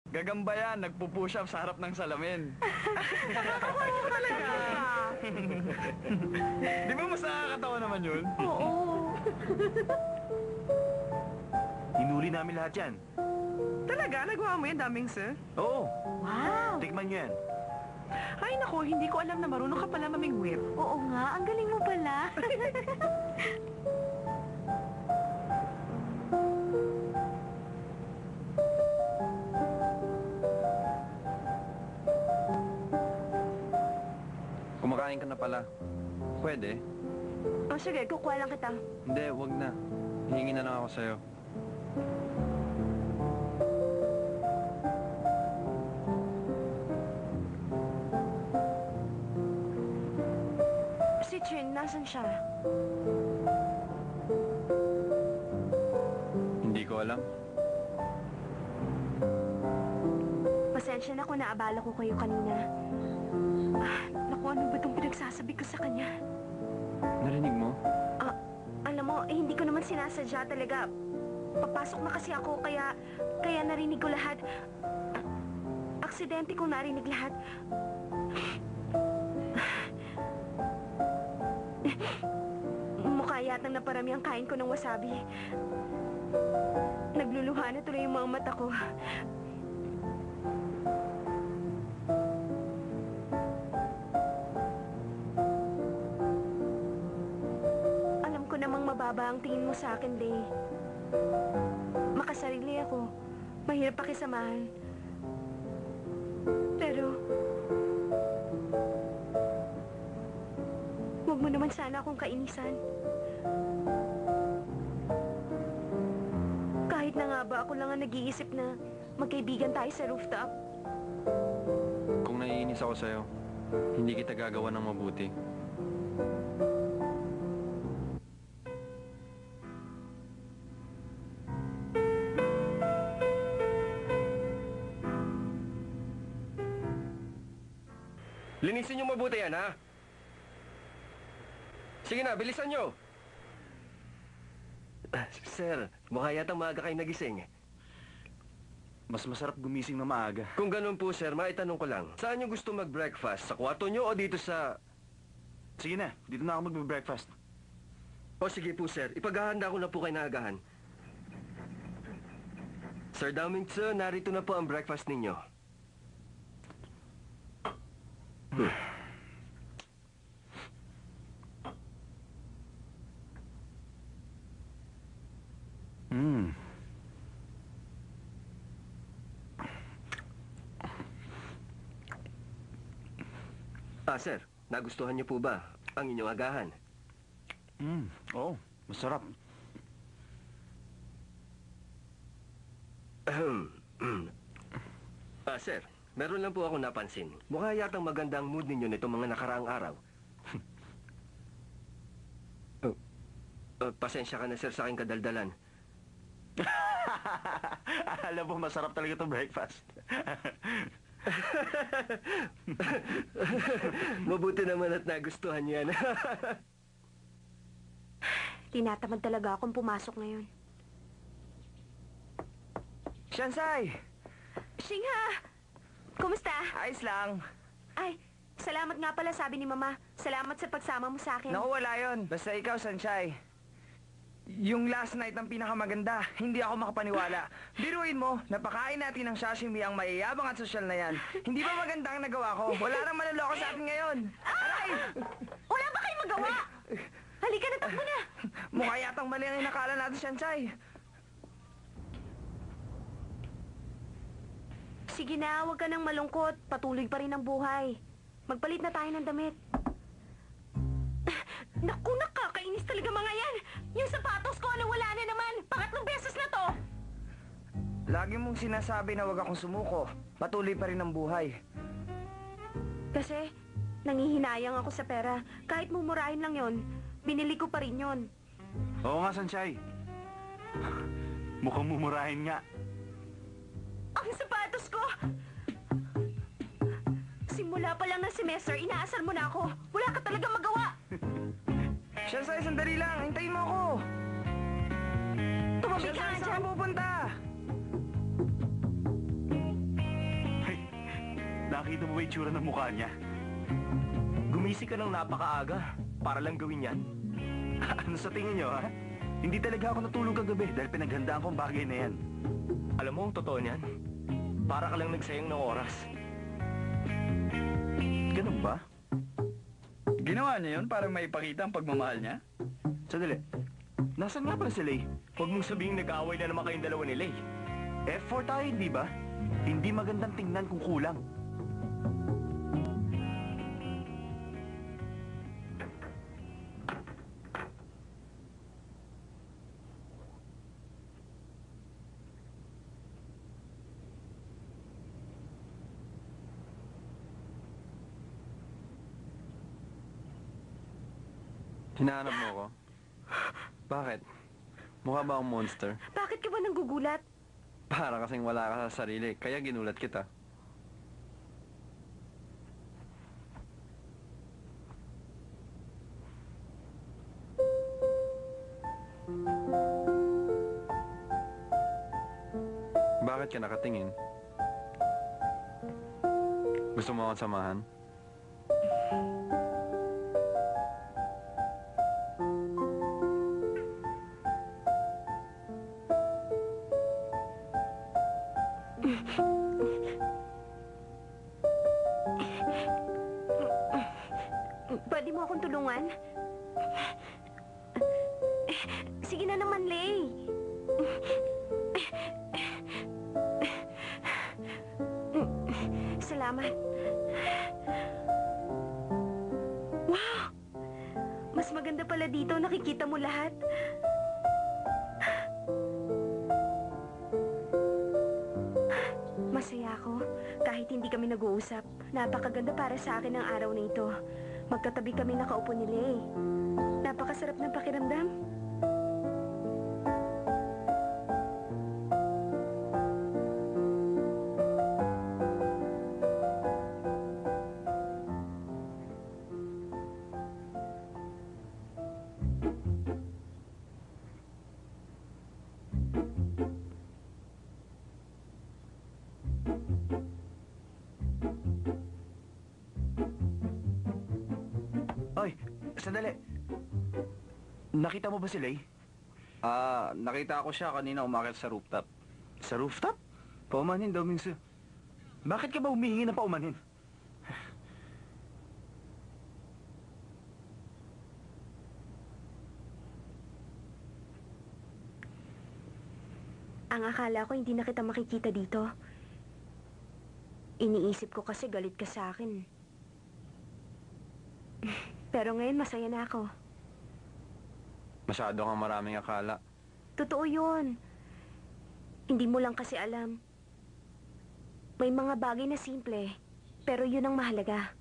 Gagamba yan, nagpo-push up sa harap ng salamin. Nakakatawa talaga. Di ba mas nakakatawa naman yun? Oo. Hinuli namin lahat yan. Talaga? Nagawa mo yan, daming sir? Oo, Wow! tikman nyo yan. Ay nako, hindi ko alam na marunong ka pala mamingwit. Oo nga, ang galing mo pala. Kumakain ka na pala. Pwede? O sige, kukuha lang kita. Hindi, wag na. Hihingi na lang ako sa'yo. Si Chin, nasan siya? Hindi ko alam. Pasensya na kung naabala ko kayo kanina. Naku, ano ba itong pinagsasabi ko sa kanya? Narinig mo? Alam mo, hindi ko naman sinasadya talaga. Papasok na kasi ako, kaya narinig ko lahat. Aksidente kong narinig lahat. Mukha yatang naparami ang kain ko ng wasabi. Nagluluha na tuloy yung mga mata ko. Alam ko namang mababa ang tingin mo sa akin, Day. Makasarili ako. Mahirap pakisamahan. Pero huwag mo naman sana akong kainisan. Kahit na nga ba ako lang ang nag-iisip na magkaibigan tayo sa rooftop. Kung naiinis ako sa'yo, hindi kita gagawa ng mabuti. Linisin niyo mabuti yan, ha? Sige na, bilisan niyo. Sir, mukha yatang maaga kayo nagising. Mas masarap gumising na maaga. Kung ganun po, sir, maitanong ko lang. Saan niyo gusto mag-breakfast? Sa kwarto niyo o dito sa... Sige na, dito na ako magbe-breakfast. O sige po, sir. Ipaghahanda ko na po kayo na agahan. Sir Damingtse, narito na po ang breakfast ninyo. Hmm. Sir, nagustuhan niyo po ba ang inyong agahan? Oo, masarap. Sir, meron lang po ako napansin. Mukha yatang maganda ang mood ninyo nitong mga nakaraang araw. Pasensya ka na, sir, sa aking kadaldalan. Alam mo, masarap talaga itong breakfast. Mabuti naman at nagustuhan niyo yan. Tinatamad talaga akong pumasok ngayon. Shansay! Shingha! Kumusta? Ayos lang. Ay, salamat nga pala, sabi ni Mama. Salamat sa pagsama mo sa akin. Naku, wala yun. Basta ikaw, Sanchay. Yung last night ang pinakamaganda. Hindi ako makapaniwala. Biruin mo, napakain natin ng sashimi ang mayayabang at sosyal na yan. Hindi ba maganda ang nagawa ko? Wala nang manloloko sa atin ngayon. Aray! Wala ba kayong magawa? Halika na, takbo na! Mukha yatang mali ang inakala natin, Sanchay. Sige na, huwag ka nang malungkot. Patuloy pa rin ang buhay. Magpalit na tayo ng damit. Naku, nakakainis talaga mga yan! Yung sapatos ko, wala na naman! Pangatlong beses na to! Lagi mong sinasabi na huwag akong sumuko. Patuloy pa rin ang buhay. Kasi, nangihinayang ako sa pera. Kahit mumurahin lang yon, binili ko pa rin yon. Oo nga, Sanchay. Mukhang mumurahin nga. Ang sapatos ko! Simula pa lang ng semester, inaasar mo na ako. Wala ka talagang magawa! Shansay, sandali lang. Hintayin mo ako. Tumabi ka Shansay, nga saan dyan! ka pupunta? Nakita mo ba yung tsura ng mukha niya? Gumising ka ng napakaaga para lang gawin yan. Ano sa tingin niyo, ha? Hindi talaga ako natulog kagabi dahil pinaghandaan ko ang bagay na yan. Alam mo ang totoo niyan? Para ka lang nagsayang ng oras. Ganun ba? Ginawa niya yun para maipakita ang pagmamahal niya? Sandali. Nasaan nga pala si Lay? Huwag mong sabihing nag-aaway na naman kayong dalawa ni Lay. F4 tayo, hindi ba? Hindi magandang tingnan kung kulang. Hinahanap mo ako? Bakit? Mukha ba akong monster? Bakit ka ba nanggugulat? Para kasing wala ka sa sarili, kaya ginulat kita. Bakit ka nakatingin? Gusto mo akong samahan? Pwede mo akong tulungan? Sige na naman, Lay. Salamat. Wow! Mas maganda pala dito. Nakikita mo lahat. Masaya ako. Kahit hindi kami nag-uusap. Napakaganda para sa akin ang araw na ito. Magkatabi kami nakaupo ni Lay. Napakasarap ng pakiramdam. Oy, sandali. Nakita mo ba si Lay? Nakita ko siya kanina umakyat sa rooftop. Sa rooftop? Paumanin daw minsan. Bakit ka ba humihingi na paumanin? Ang akala ko hindi na kita makikita dito. Iniisip ko kasi galit ka sa akin. Pero ngayon masaya na ako. Masyado kang maraming akala. Totoo yun. Hindi mo lang kasi alam. May mga bagay na simple, pero yun ang mahalaga.